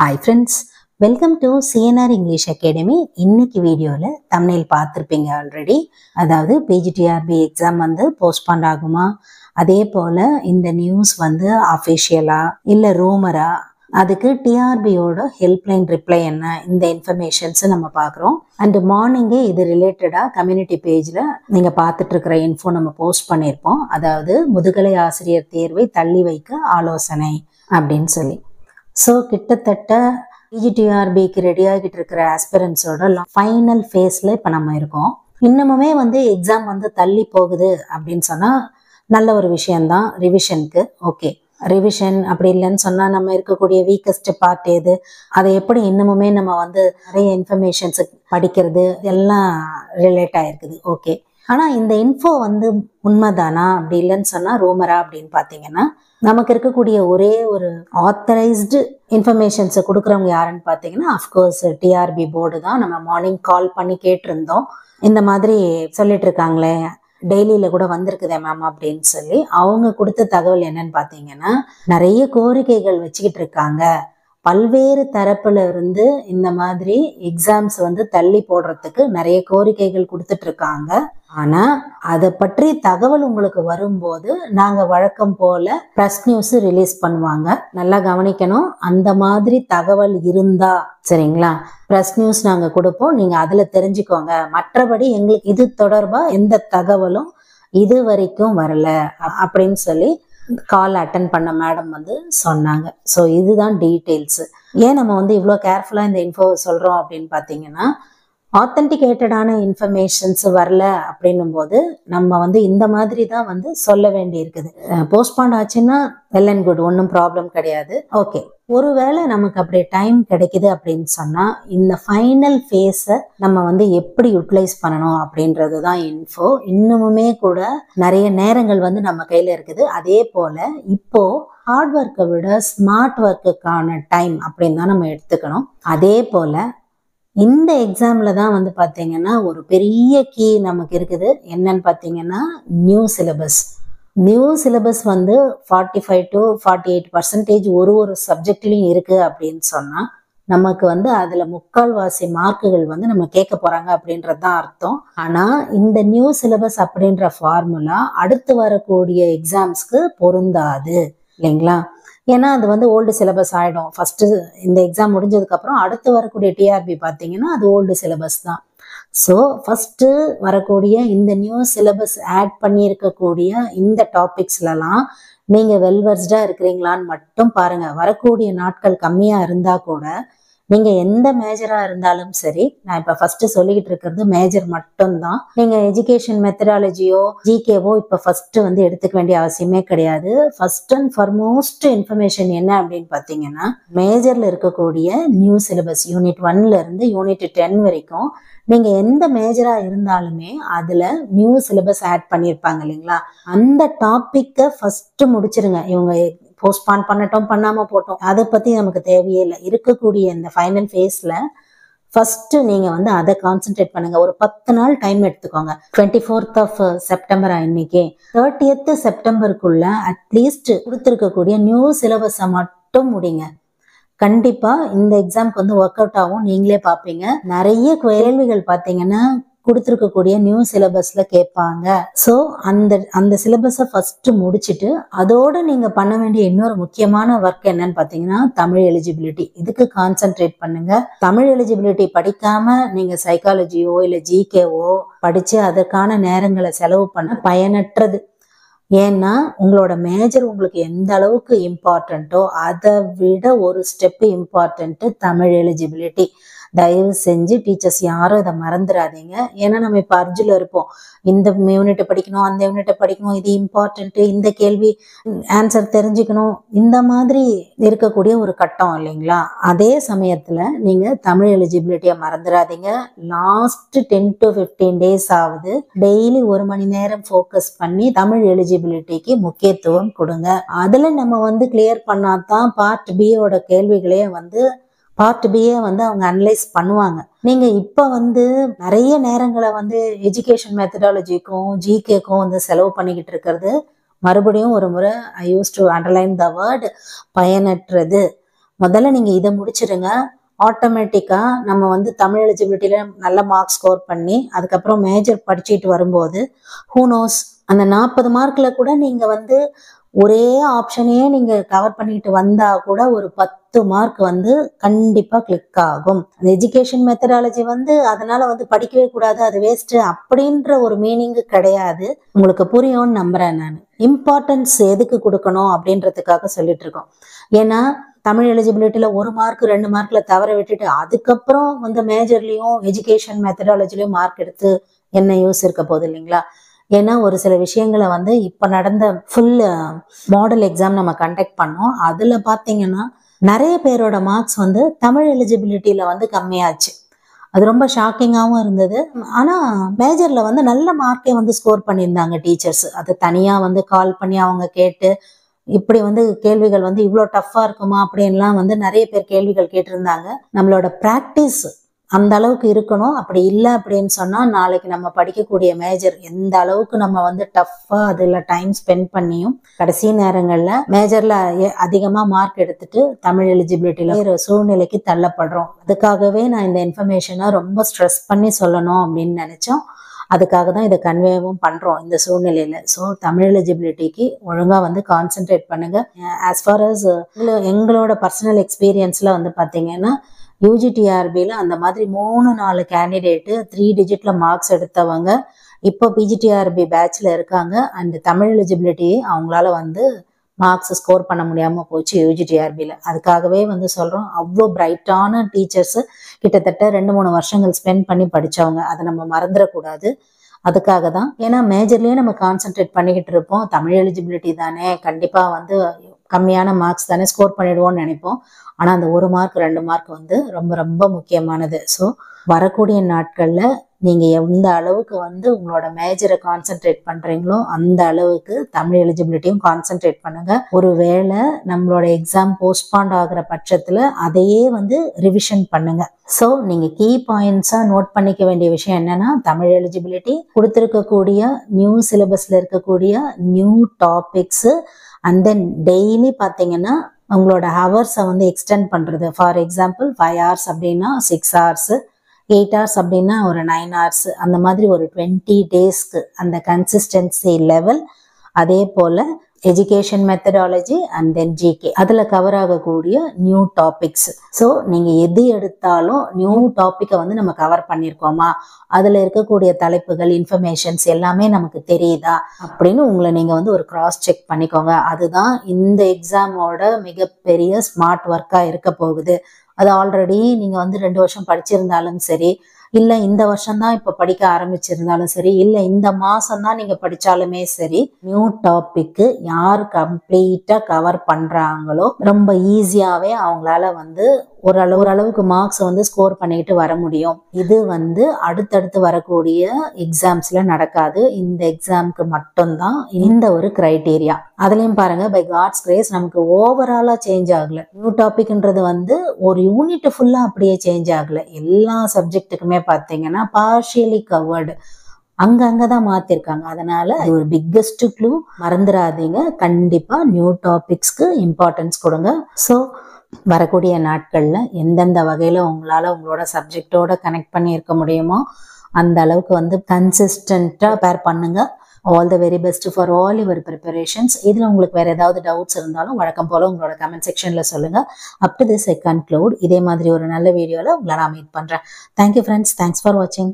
Hi friends, welcome to CNR English Academy. இன்னைக்கு வீடியோல thumbnail பார்த்திருப்பீங்க ஆல்ரெடி. அதாவது PGTRB எக்ஸாம் வந்து போஸ்ட்பாண்ட் ஆகுமா, அதே போல இந்த நியூஸ் வந்து அஃபிஷியலா இல்ல ரூமரா, அதுக்கு டிஆர்பியோட ஹெல்ப்லைன் ரிப்ளை என்ன, இந்த இன்ஃபர்மேஷன்ஸ் நம்ம பார்க்குறோம். அண்ட் மார்னிங்கே இது ரிலேட்டடா கம்யூனிட்டி பேஜ்ல நீங்க பார்த்துட்டு இருக்கிற இன்ஃபோ நம்ம போஸ்ட் பண்ணியிருப்போம். அதாவது முதுகலை ஆசிரியர் தேர்வை தள்ளி வைக்க ஆலோசனை அப்படின்னு சொல்லி. ஸோ கிட்டத்தட்ட பிஜிடிஆர்பிக்கு ரெடி ஆகிட்டு இருக்கிற ஆஸ்பிரன்ஸோட ஃபைனல் ஃபேஸில் இப்போ நம்ம இருக்கோம். இன்னமுமே வந்து எக்ஸாம் வந்து தள்ளி போகுது அப்படின்னு சொன்னால் நல்ல ஒரு விஷயந்தான் ரிவிஷனுக்கு. ஓகே, ரிவிஷன் அப்படி இல்லைன்னு சொன்னால் நம்ம இருக்கக்கூடிய வீக்கஸ்ட் பார்ட் எது, அதை எப்படி இன்னமுமே நம்ம வந்து நிறைய இன்ஃபர்மேஷன்ஸ் படிக்கிறது எல்லாம் ரிலேட் ஆகிருக்குது. ஓகே, ஆனால் இந்த இன்ஃபோ வந்து உண்மைதானா அப்படி இல்லைன்னு சொன்னால் ரூமரா அப்படின்னு பார்த்தீங்கன்னா, நமக்கு இருக்கக்கூடிய ஒரே ஒரு ஆத்தரைஸ்டு இன்ஃபர்மேஷன்ஸை கொடுக்குறவங்க யாருன்னு பார்த்தீங்கன்னா அஃப்கோர்ஸ் டிஆர்பி போர்டு தான். நம்ம மார்னிங் கால் பண்ணி கேட்டிருந்தோம், இந்த மாதிரி சொல்லிட்டு இருக்காங்களே, டெய்லியில் கூட வந்திருக்குதே மேம் அப்படின்னு சொல்லி. அவங்க கொடுத்த தகவல் என்னன்னு பார்த்தீங்கன்னா, நிறைய கோரிக்கைகள் வச்சுக்கிட்டு இருக்காங்க. பல்வேறு தரப்புல இருந்து இந்த மாதிரி எக்ஸாம்ஸ் வந்து தள்ளி போடுறதுக்கு நிறைய கோரிக்கைகள் கொடுத்துட்டு இருக்காங்க. ஆனா அதை பற்றி தகவல் உங்களுக்கு வரும்போது நாங்க வழக்கம் போல பிரஸ் நியூஸ் ரிலீஸ் பண்ணுவாங்க. நல்லா கவனிக்கணும், அந்த மாதிரி தகவல் இருந்தா சரிங்களா, பிரஸ் நியூஸ் நாங்க கொடுப்போம், நீங்க அதுல தெரிஞ்சுக்கோங்க. மற்றபடி எங்களுக்கு இது தொடர்பா எந்த தகவலும் இது வரைக்கும் வரல அப்படின்னு சொல்லி கால் அட்டன் பண்ண மேடம் வந்து சொன்னாங்க. ஸோ இதுதான் டீட்டெயில்ஸ். ஏன் நம்ம வந்து இவ்வளோ கேர்ஃபுல்லாக இந்த இன்ஃபோ சொல்கிறோம் அப்படின்னு பார்த்தீங்கன்னா, ஆத்தென்டிகேட்டடான இன்ஃபர்மேஷன்ஸ் வரல அப்படின்னும் போது நம்ம வந்து இந்த மாதிரி தான் வந்து சொல்ல வேண்டி இருக்குது. போஸ்ட்பாண்ட் ஆச்சுன்னா வெல் அண்ட் குட், ஒன்றும் ப்ராப்ளம் கிடையாது. ஓகே, ஒருவேளை நமக்கு அப்படியே டைம் கிடைக்குது அப்படின்னு சொன்னால் இந்த ஃபைனல் ஃபேஸை நம்ம வந்து எப்படி யூட்டிலைஸ் பண்ணணும் அப்படின்றது தான் இன்ஃபோ. இன்னுமுமே கூட நிறைய நேரங்கள் வந்து நம்ம கையில் இருக்குது. அதே போல் இப்போ ஹார்ட் ஒர்க்கை விட ஸ்மார்ட் ஒர்க்குக்கான டைம் அப்படின்னு தான் நம்ம எடுத்துக்கணும். அதே போல் இந்த எக்ஸாம்ல தான் வந்து பார்த்தீங்கன்னா ஒரு பெரிய கீ நமக்கு இருக்குது. என்னன்னு பார்த்தீங்கன்னா நியூ சிலபஸ். நியூ சிலபஸ் வந்து 45 to 48% ஒரு சப்ஜெக்ட்லையும் இருக்கு அப்படின்னு சொன்னா நமக்கு வந்து அதுல முக்கால்வாசி மார்க்குகள் வந்து நம்ம கேட்க போறாங்க அப்படின்றது தான் அர்த்தம். ஆனா இந்த நியூ சிலபஸ் அப்படின்ற ஃபார்முலா அடுத்து வரக்கூடிய எக்ஸாம்ஸ்க்கு பொருந்தாது இல்லைங்களா. ஏன்னா அது வந்து ஓல்டு சிலபஸ் ஆகிடும். ஃபஸ்ட்டு இந்த எக்ஸாம் முடிஞ்சதுக்கப்புறம் அடுத்து வரக்கூடிய டிஆர்பி பார்த்தீங்கன்னா அது ஓல்டு சிலபஸ் தான். ஸோ ஃபஸ்ட்டு வரக்கூடிய இந்த நியூ சிலபஸ் ஆட் பண்ணியிருக்கக்கூடிய இந்த டாபிக்ஸ்லலாம் நீங்கள் வெல்வர்ஸ்டாக இருக்கிறீங்களான்னு மட்டும் பாருங்கள். வரக்கூடிய நாட்கள் கம்மியாக இருந்தால் கூட நீங்கள் எந்த மேஜராக இருந்தாலும் சரி, நான் இப்போ ஃபஸ்ட்டு சொல்லிக்கிட்டு இருக்கிறது மேஜர் மட்டும்தான். நீங்கள் எஜுகேஷன் மெத்தடாலஜியோ ஜிகேவோ இப்போ ஃபஸ்ட்டு வந்து எடுத்துக்க வேண்டிய அவசியமே கிடையாது. ஃபர்ஸ்ட் அண்ட் ஃபார்மோஸ்ட் இன்ஃபர்மேஷன் என்ன அப்படின்னு பார்த்தீங்கன்னா, மேஜரில் இருக்கக்கூடிய நியூ சிலபஸ் யூனிட் 1ல இருந்து யூனிட் 10 வரைக்கும் நீங்கள் எந்த மேஜராக இருந்தாலுமே அதில் நியூ சிலபஸ் ஆட் பண்ணியிருப்பாங்க இல்லைங்களா, அந்த டாப்பிக்கை ஃபஸ்ட்டு முடிச்சிருங்க. இவங்க போஸ்ட்பான் பண்ணட்டும் பண்ணாமல் போட்டோம், அதை பற்றி நமக்கு தேவையே இல்லை. இருக்கக்கூடிய இந்த ஃபைனல் ஃபேஸில் ஃபஸ்ட்டு நீங்கள் வந்து அதை கான்சென்ட்ரேட் பண்ணுங்கள். ஒரு 10 நாள் டைம் எடுத்துக்கோங்க. 24th செப்டம்பர் இன்னைக்கு 30th செப்டம்பருக்குள்ள அட்லீஸ்ட் கொடுத்துருக்கக்கூடிய நியூ சிலபஸை மட்டும் முடிங்க. கண்டிப்பாக இந்த எக்ஸாம்க்கு வந்து ஒர்க் அவுட் ஆகும், நீங்களே பார்ப்பீங்க. நிறைய கேள்விகள் பார்த்தீங்கன்னா கொடுத்துருக்கக்கூடிய நியூ சிலபஸ்ல கேட்பாங்க. ஸோ அந்த சிலபஸை ஃபர்ஸ்ட் முடிச்சுட்டு அதோட நீங்க பண்ண வேண்டிய இன்னொரு முக்கியமான ஒர்க் என்னன்னு பார்த்தீங்கன்னா தமிழ் எலிஜிபிலிட்டி. இதுக்கு கான்சென்ட்ரேட் பண்ணுங்க. தமிழ் எலிஜிபிலிட்டி படிக்காம நீங்க சைக்காலஜியோ இல்லை ஜிகேவோ படிச்சு அதற்கான நேரங்களை செலவு பண்ண பயனற்றது. ஏன்னா உங்களோட மேஜர் உங்களுக்கு எந்த அளவுக்கு இம்பார்ட்டண்ட்டோ அதை விட ஒரு ஸ்டெப்பு இம்பார்ட்டண்ட்டு தமிழ் எலிஜிபிலிட்டி. தயவு செஞ்சு டீச்சர்ஸ் யாரும் இதை மறந்துடாதீங்க. ஏன்னா நம்ம இப்போ அர்ஜுல இருப்போம், இந்த யூனிட்டை படிக்கணும், அந்த யூனிட்டை படிக்கணும், இது இம்பார்ட்டண்ட்டு, இந்த கேள்வி ஆன்சர் தெரிஞ்சுக்கணும், இந்த மாதிரி இருக்கக்கூடிய ஒரு கட்டம் இல்லைங்களா. அதே சமயத்தில் நீங்கள் தமிழ் எலிஜிபிலிட்டியை மறந்துடாதீங்க. லாஸ்ட் 10 to 15 days ஆகுது டெய்லி 1 மணி நேரம் ஃபோக்கஸ் பண்ணி தமிழ் எலிஜிபிலிட்டிக்கு முக்கியத்துவம் கொடுங்க. அதில் நம்ம வந்து கிளியர் பண்ணாதான் பார்ட் பியோட கேள்விகளே வந்து பார்ட் பியே வந்து அவங்க அனலைஸ் பண்ணுவாங்க. நீங்க இப்ப வந்து நிறைய நேரங்களை வந்து எஜுகேஷன் மெத்தடாலஜிக்கும் ஜிகேக்கும் வந்து செலவு பண்ணிக்கிட்டு இருக்கிறது மறுபடியும் ஒரு முறை I use to underline the word பயனற்றது. முதல்ல நீங்கள் இதை முடிச்சிருங்க. ஆட்டோமேட்டிக்காக நம்ம வந்து தமிழ் எலிஜிபிலிட்டியில் நல்ல மார்க் ஸ்கோர் பண்ணி அதுக்கப்புறம் மேஜர் படிச்சுட்டு வரும்போது ஹூனோஸ் அந்த 40 மார்க்கில் கூட நீங்கள் வந்து ஒரே ஆப்ஷனையே நீங்கள் கவர் பண்ணிட்டு வந்தால் கூட ஒரு 10 மார்க் வந்து கண்டிப்பாக கிளிக் ஆகும். அந்த எஜுகேஷன் மெத்தடாலஜி வந்து அதனால் வந்து படிக்கவே கூடாது, அது வேஸ்ட்டு அப்படின்ற ஒரு மீனிங்கு கிடையாது. உங்களுக்கு புரியும்னு நம்புகிறேன். நான் இம்பார்ட்டன்ஸ் எதுக்கு கொடுக்கணும் அப்படின்றதுக்காக சொல்லிட்டு இருக்கோம். ஏன்னா தமிழ் எலிஜிபிலிட்டியில் 1 மார்க் 2 மார்க்கில் தவற விட்டுட்டு அதுக்கப்புறம் வந்து மேஜர்லேயும் எஜுகேஷன் மெத்தடாலஜிலையும் மார்க் எடுத்து என்ன யூஸ் இருக்க போகுது இல்லைங்களா? ஏன்னா ஒரு சில விஷயங்களை வந்து இப்போ நடந்த ஃபுல் மாடல் எக்ஸாம் நம்ம கண்டக்ட் பண்ணோம். அதில் பார்த்தீங்கன்னா நிறைய பேரோட மார்க்ஸ் வந்து தமிழ் எலிஜிபிலிட்டியில் வந்து கம்மியாச்சு. அது ரொம்ப ஷாக்கிங்காகவும் இருந்தது. ஆனால் மேஜரில் வந்து நல்ல மார்க்கே வந்து ஸ்கோர் பண்ணியிருந்தாங்க டீச்சர்ஸ். அது தனியாக வந்து கால் பண்ணி அவங்க கேட்டு இப்படி வந்து கேள்விகள் வந்து இவ்வளோ டஃப்பாக இருக்குமா அப்படின்லாம் வந்து நிறைய பேர் கேள்விகள் கேட்டிருந்தாங்க. நம்மளோட ப்ராக்டிஸ் அந்த அளவுக்கு இருக்கணும். அப்படி இல்லை அப்படின்னு சொன்னால் நாளைக்கு நம்ம படிக்கக்கூடிய மேஜர் எந்த அளவுக்கு நம்ம வந்து டஃப்பாக அதில் டைம் ஸ்பெண்ட் பண்ணியும் கடைசி நேரங்களில் மேஜரில் அதிகமாக மார்க் எடுத்துட்டு தமிழ் எலிஜிபிலிட்டியில் ஒரு சூழ்நிலைக்கு தள்ளப்படுறோம். அதுக்காகவே நான் இந்த இன்ஃபர்மேஷனை ரொம்ப ஸ்ட்ரெஸ் பண்ணி சொல்லணும் அப்படின்னு நினச்சோம். அதுக்காக தான் இதை கன்வேவும் பண்ணுறோம் இந்த சூழ்நிலையில். ஸோ தமிழ் எலிஜிபிலிட்டிக்கு ஒழுங்காக வந்து கான்சென்ட்ரேட் பண்ணுங்கள். ஆஸ் ஃபார் அஸ் எங்களோட பர்சனல் எக்ஸ்பீரியன்ஸில் வந்து பார்த்தீங்கன்னா யூஜிடிஆர்பியில் அந்த மாதிரி 3-4 கேண்டிடேட்டு 3 டிஜிட்டில் மார்க்ஸ் எடுத்தவங்க இப்போ பிஜிடிஆர்பி பேட்சில் இருக்காங்க. அண்ட் தமிழ் எலிஜிபிலிட்டி அவங்களால வந்து மார்க்ஸ் ஸ்கோர் பண்ண முடியாமல் போச்சு யூஜிடிஆர்பியில். அதுக்காகவே வந்து சொல்கிறோம், அவ்வளோ பிரைட்டான டீச்சர்ஸு கிட்டத்தட்ட 2-3 வருஷங்கள் ஸ்பெண்ட் பண்ணி படித்தவங்க, அதை நம்ம மறந்துடக்கூடாது. அதுக்காக தான். ஏன்னா மேஜர்லேயே நம்ம கான்சென்ட்ரேட் பண்ணிக்கிட்டு இருப்போம். தமிழ் எலிஜிபிலிட்டி தானே, கண்டிப்பாக வந்து கம்மியான மார்க்ஸ் தானே ஸ்கோர் பண்ணிடுவோம்னு நினைப்போம். ஆனால் அந்த 1 மார்க் 2 மார்க் வந்து ரொம்ப ரொம்ப முக்கியமானது. ஸோ வரக்கூடிய நாட்களில் நீங்கள் எந்த அளவுக்கு வந்து உங்களோட மேஜரை கான்சென்ட்ரேட் பண்ணுறீங்களோ அந்த அளவுக்கு தமிழ் எலிஜிபிலிட்டியும் கான்சென்ட்ரேட் பண்ணுங்கள். ஒருவேளை நம்மளோட எக்ஸாம் போஸ்ட்பாண்ட் ஆகிற பட்சத்தில் அதையே வந்து ரிவிஷன் பண்ணுங்கள். ஸோ நீங்கள் கீ பாயிண்ட்ஸாக நோட் பண்ணிக்க வேண்டிய விஷயம் என்னென்னா, தமிழ் எலிஜிபிலிட்டி கொடுத்துருக்கக்கூடிய நியூ சிலபஸில் இருக்கக்கூடிய new topics and then daily பார்த்தீங்கன்னா உங்களோட ஹவர்ஸை வந்து எக்ஸ்டெண்ட் பண்ணுறது. ஃபார் எக்ஸாம்பிள் 5 hours அப்படின்னா 6 hours, 8 hours அப்படின்னா ஒரு 9 hours, அந்த மாதிரி ஒரு 20 daysக்கு அந்த கன்சிஸ்டன்சி லெவல். அதே போல் education methodology and then GK அதில் கவர் ஆகக்கூடிய நியூ டாபிக்ஸ். ஸோ நீங்கள் எது எடுத்தாலும் நியூ டாப்பிக்கை வந்து நம்ம கவர் பண்ணியிருக்கோமா, அதில் இருக்கக்கூடிய தலைப்புகள் இன்ஃபர்மேஷன்ஸ் எல்லாமே நமக்கு தெரியுதா அப்படின்னு உங்களை நீங்கள் வந்து ஒரு கிராஸ் செக் பண்ணிக்கோங்க. அதுதான் இந்த எக்ஸாமோட மிகப்பெரிய ஸ்மார்ட் ஒர்க்காக இருக்க போகுது. அது ஆல்ரெடி நீங்கள் வந்து 2 வருஷம் படிச்சிருந்தாலும் சரி, இல்லை இந்த வருஷம்தான் இப்போ படிக்க ஆரம்பிச்சிருந்தாலும் சரி, இல்லை இந்த மாதம்தான் நீங்கள் படித்தாலுமே சரி, நியூ டாப்பிக்கு யார் கம்ப்ளீட்டாக கவர் பண்ணுறாங்களோ ரொம்ப ஈஸியாகவே அவங்களால வந்து ஓரளவுக்கு மார்க்ஸ் வந்து ஸ்கோர் பண்ணிக்கிட்டு வர முடியும். இது வந்து அடுத்தடுத்து வரக்கூடிய எக்ஸாம்ஸில் நடக்காது. இந்த எக்ஸாமுக்கு மட்டும்தான் இந்த ஒரு க்ரைட்டீரியா. அதுலேயும் பாருங்கள், பை காட்ஸ் கிரேஸ் நமக்கு ஓவராலாக சேஞ்ச் ஆகலை. நியூ டாபிக்ன்றது வந்து ஒரு யூனிட் ஃபுல்லாக அப்படியே சேஞ்ச் ஆகலை. எல்லா சப்ஜெக்ட்டுக்குமே பார்த்தீங்கன்னா பார்ஷியலி கவர்டு அங்கங்கே தான் மாற்றிருக்காங்க. அதனால் அது ஒரு பிக்கஸ்ட் க்ளூ. மறந்துடாதீங்க, கண்டிப்பாக நியூ டாபிக்ஸ்க்கு இம்பார்ட்டன்ஸ் கொடுங்க. ஸோ வரக்கூடிய நாட்களில் எந்தெந்த வகையில் உங்களால் உங்களோட சப்ஜெக்டோட கனெக்ட் பண்ணி இருக்க முடியுமோ அந்த அளவுக்கு வந்து கன்சிஸ்டண்ட்டாக பேர் பண்ணுங்கள். All the very best for all your preparations. இதில் உங்களுக்கு வேறு ஏதாவது டவுட்ஸ் இருந்தாலும் வழக்கம் போல் உங்களோட கமெண்ட் செக்ஷனில் சொல்லுங்கள். Up to this I conclude. இதே மாதிரி ஒரு நல்ல வீடியோவில் உங்களை நான் மீட் பண்ணுறேன். தேங்க்யூ ஃப்ரெண்ட்ஸ், தேங்க்ஸ் ஃபார் வாட்சிங்.